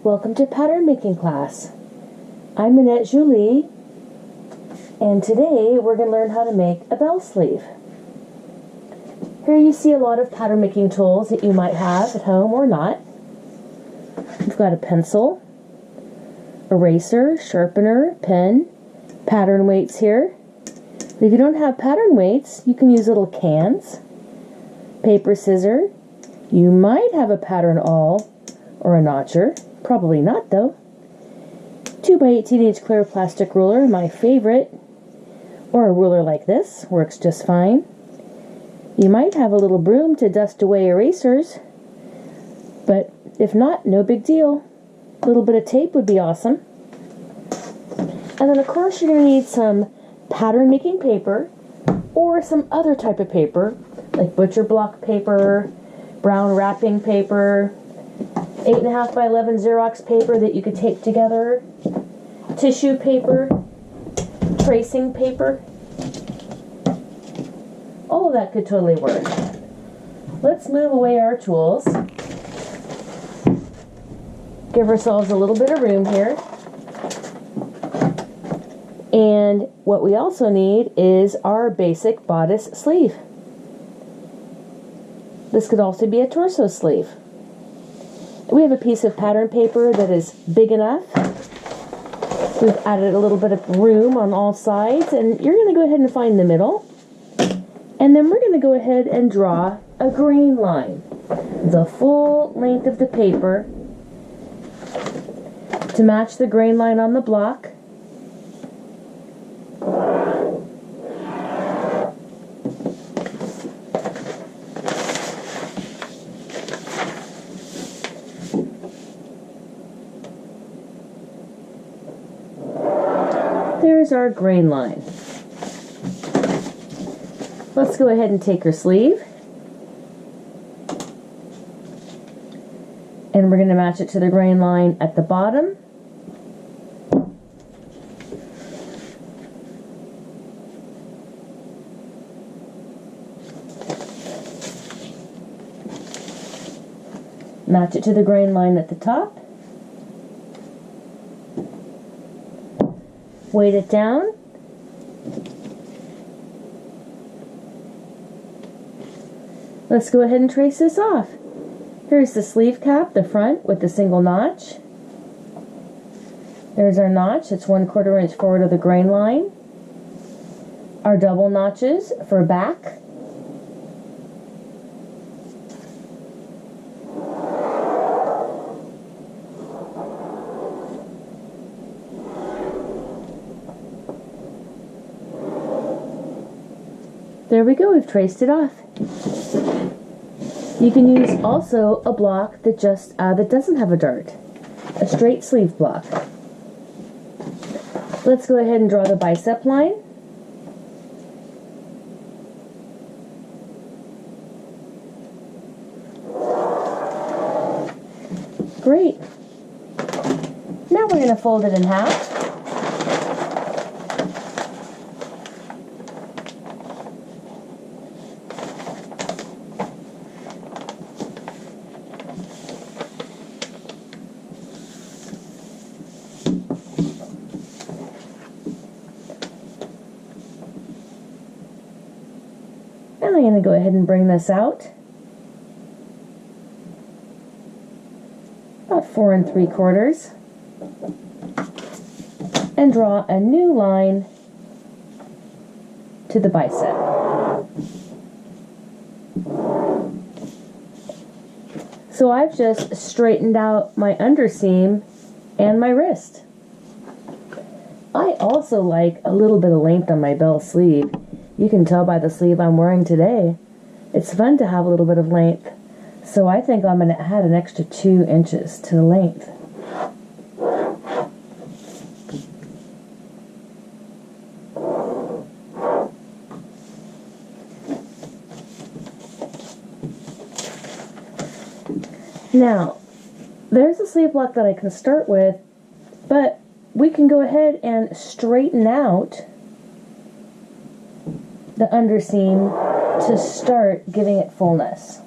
Welcome to pattern making class. I'm Minette Julie, and today we're going to learn how to make a bell sleeve. Here you see a lot of pattern making tools that you might have at home or not. We've got a pencil, eraser, sharpener, pen, pattern weights here. If you don't have pattern weights, you can use little cans, paper, scissor. You might have a pattern awl or a notcher. Probably not though. 2x18" clear plastic ruler, my favorite. Or a ruler like this, works just fine. You might have a little broom to dust away erasers. But if not, no big deal. A little bit of tape would be awesome. And then of course you're going to need some pattern making paper or some other type of paper like butcher block paper, brown wrapping paper, 8.5 by 11 Xerox paper that you could tape together, tissue paper, tracing paper. All of that could totally work. Let's move away our tools. Give ourselves a little bit of room here. And what we also need is our basic bodice sleeve. This could also be a torso sleeve. We have a piece of pattern paper that is big enough. We've added a little bit of room on all sides, and you're going to go ahead and find the middle. And then we're going to go ahead and draw a grain line, the full length of the paper, to match the grain line on the block. There's our grain line. Let's go ahead and take our sleeve. And we're going to match it to the grain line at the bottom. Match it to the grain line at the top. Weight it down. Let's go ahead and trace this off. Here's the sleeve cap, the front with the single notch. There's our notch, it's 1/4 inch forward of the grain line. Our double notches for back. There we go, we've traced it off. You can use also a block that doesn't have a dart, a straight sleeve block. Let's go ahead and draw the bicep line. Great. Now we're going to fold it in half. And I'm going to go ahead and bring this out about 4 3/4 and draw a new line to the bicep. So I've just straightened out my underseam and my wrist. I also like a little bit of length on my bell sleeve. You can tell by the sleeve I'm wearing today. It's fun to have a little bit of length. So I think I'm going to add an extra 2 inches to the length. Now, there's a sleeve block that I can start with, but we can go ahead and straighten out the underseam to start giving it fullness.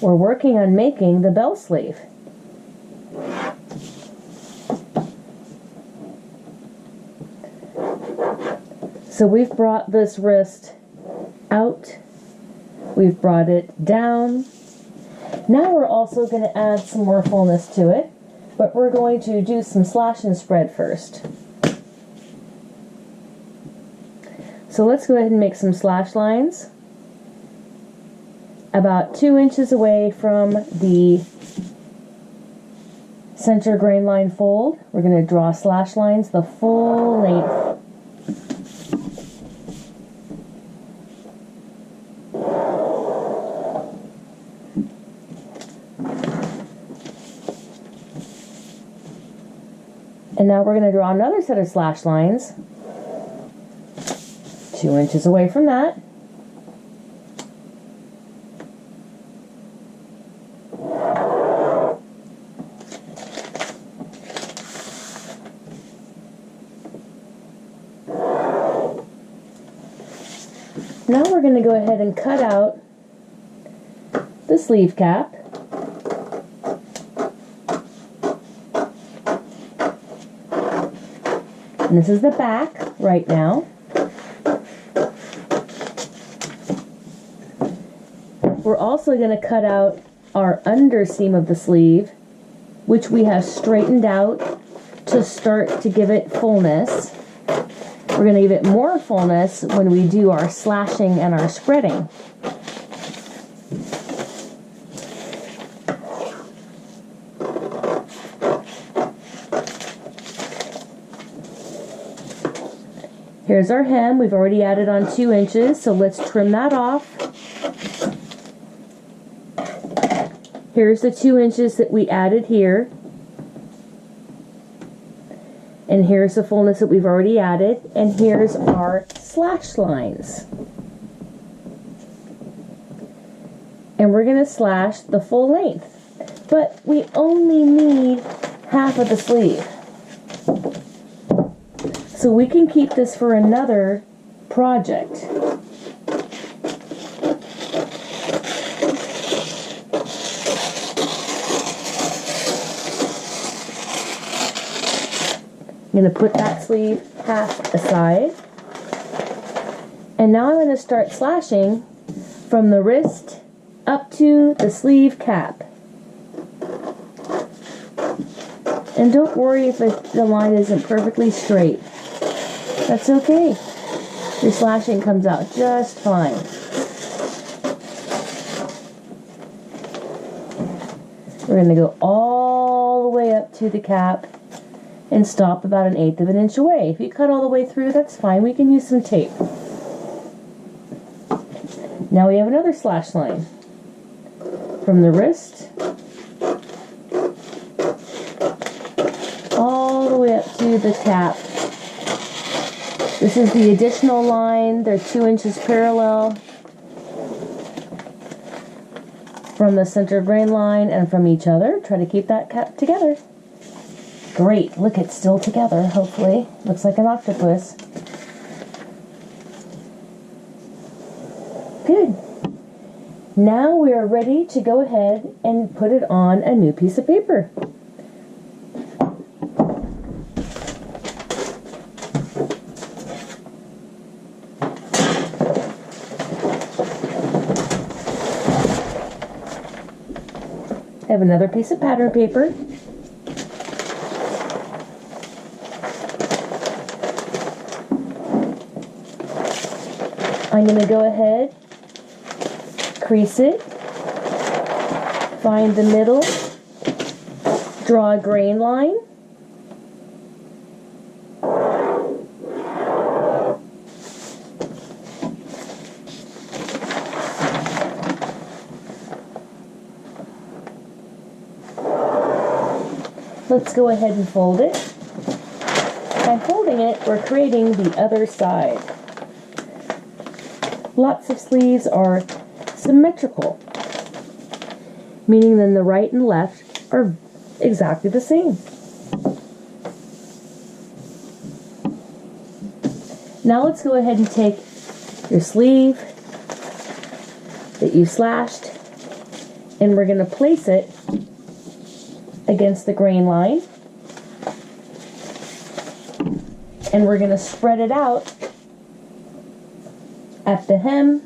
we're working on making the bell sleeve. So we've brought this wrist out, we've brought it down. Now we're also going to add some more fullness to it, but we're going to do some slash and spread first. So let's go ahead and make some slash lines about 2 inches away from the center grain line fold. We're going to draw slash lines the full length. And now we're going to draw another set of slash lines 2 inches away from that. Now we're going to go ahead and cut out the sleeve cap. And this is the back right now. We're also going to cut out our underseam of the sleeve, which we have straightened out to start to give it fullness. We're going to give it more fullness when we do our slashing and our spreading. Here's our hem. We've already added on 2 inches, so let's trim that off. Here's the 2 inches that we added here. And here's the fullness that we've already added. And here's our slash lines. And we're going to slash the full length. But we only need half of the sleeve. So we can keep this for another project. I'm going to put that sleeve half aside. And now I'm going to start slashing from the wrist up to the sleeve cap. And don't worry if the line isn't perfectly straight. That's okay. Your slashing comes out just fine. We're going to go all the way up to the cap and stop about 1/8 of an inch away. If you cut all the way through, that's fine. We can use some tape. Now we have another slash line. From the wrist all the way up to the cap. This is the additional line. They're 2 inches parallel from the center grain line and from each other. Try to keep that cap together. Great. Look, it's still together, hopefully. Looks like an octopus. Good. Now we are ready to go ahead and put it on a new piece of paper. I have another piece of pattern paper. I'm going to go ahead, crease it, find the middle, draw a grain line, let's go ahead and fold it. By folding it, we're creating the other side. Lots of sleeves are symmetrical, meaning then the right and left are exactly the same. Now let's go ahead and take your sleeve that you slashed And we're going to place it against the grain line. And we're going to spread it out at the hem,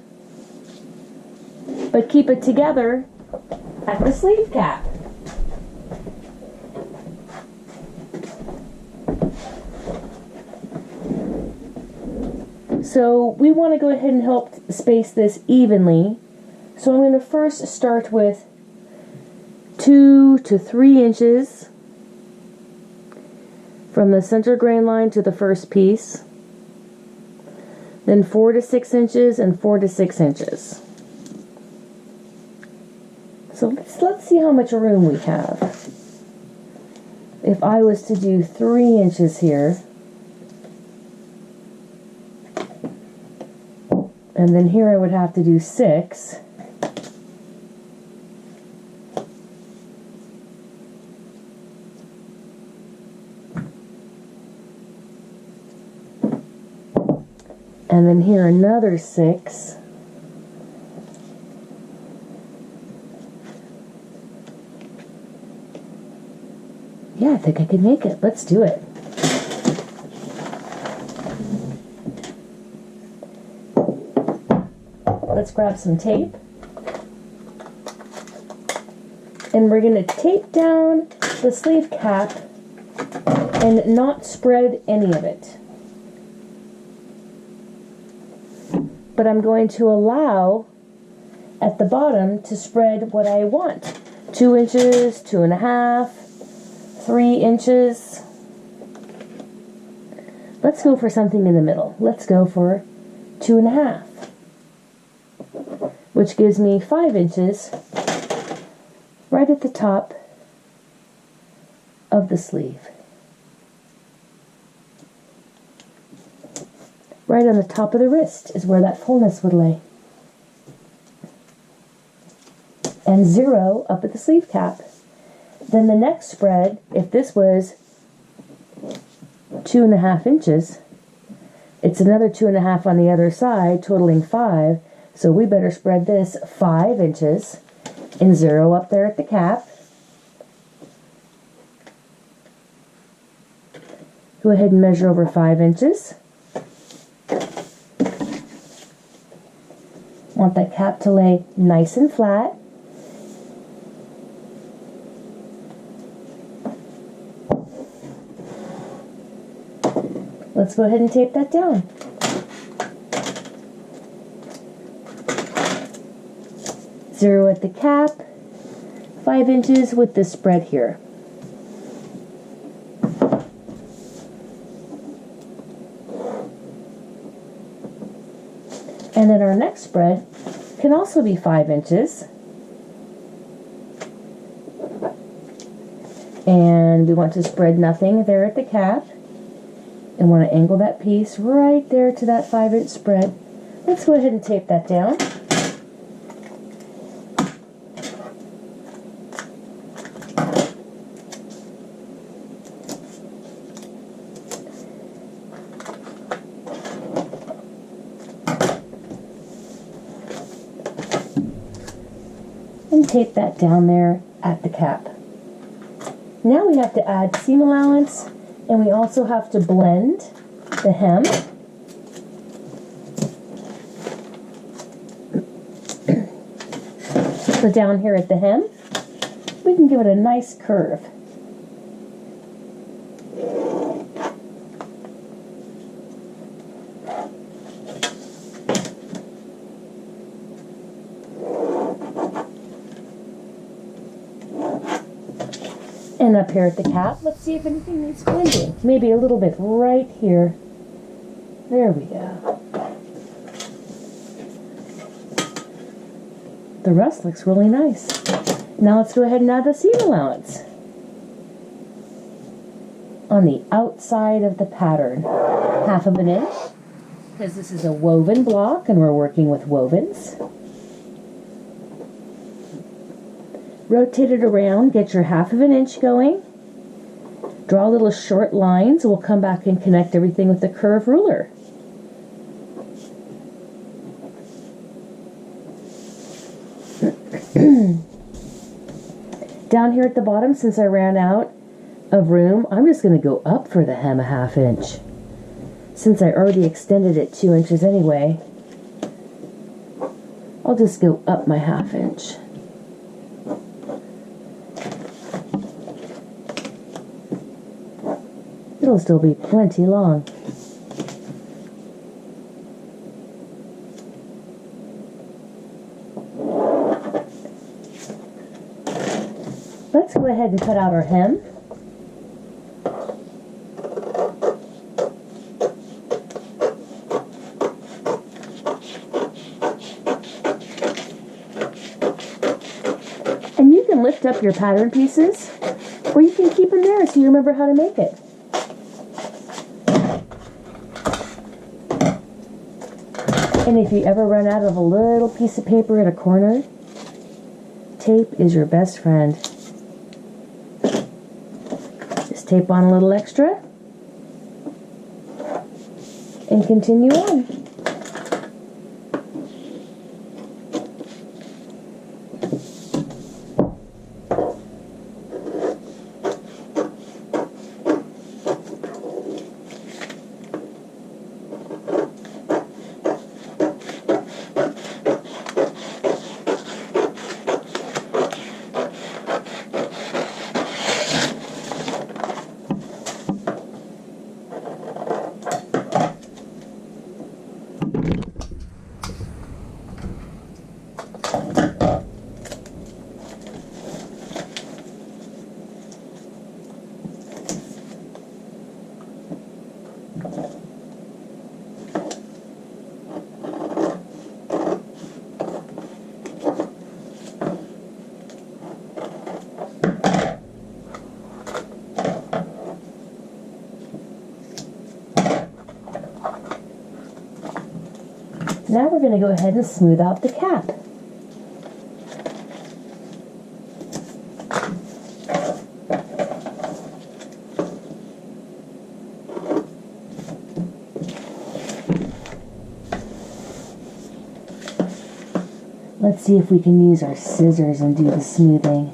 but keep it together at the sleeve cap. So we want to go ahead and help space this evenly. So I'm going to first start with 2 to 3 inches from the center grain line to the first piece, then 4 to 6 inches and 4 to 6 inches. So let's see how much room we have. If I was to do 3 inches here, and then here I would have to do 6. And then here another 6. Yeah, I think I can make it. Let's do it. Let's grab some tape. And we're going to tape down the sleeve cap and not spread any of it. But I'm going to allow at the bottom to spread what I want. 2 inches, 2.5, 3 inches. Let's go for something in the middle. Let's go for 2.5, which gives me 5 inches right at the top of the sleeve. Right on the top of the wrist is where that fullness would lay. And 0 up at the sleeve cap. Then the next spread, if this was 2.5 inches, it's another 2.5 on the other side, totaling 5. So we better spread this 5 inches and 0 up there at the cap. Go ahead and measure over 5 inches. Want that cap to lay nice and flat. Let's go ahead and tape that down. Zero at the cap, 5 inches with this spread here. And then our next spread can also be 5 inches. And we want to spread nothing there at the cap. And want to angle that piece right there to that 5-inch spread. Let's go ahead and tape that down. And tape that down there at the cap. Now we have to add seam allowance, and we also have to blend the hem. So down here at the hem, we can give it a nice curve. And up here at the cap, let's see if anything needs blending. Maybe a little bit right here. There we go. The rest looks really nice. Now let's go ahead and add the seam allowance on the outside of the pattern. 1/2 inch, because this is a woven block and we're working with wovens. Rotate it around, get your 1/2 inch going. Draw little short lines. We'll come back and connect everything with the curve ruler. Down here at the bottom, since I ran out of room, I'm just going to go up for the hem a 1/2 inch. Since I already extended it 2 inches anyway, I'll just go up my 1/2 inch. It'll still be plenty long. Let's go ahead and cut out our hem. And you can lift up your pattern pieces, or you can keep them there so you remember how to make it. And if you ever run out of a little piece of paper at a corner, tape is your best friend. Just tape on a little extra and continue on. Now we're going to go ahead and smooth out the cap. Let's see if we can use our scissors and do the smoothing.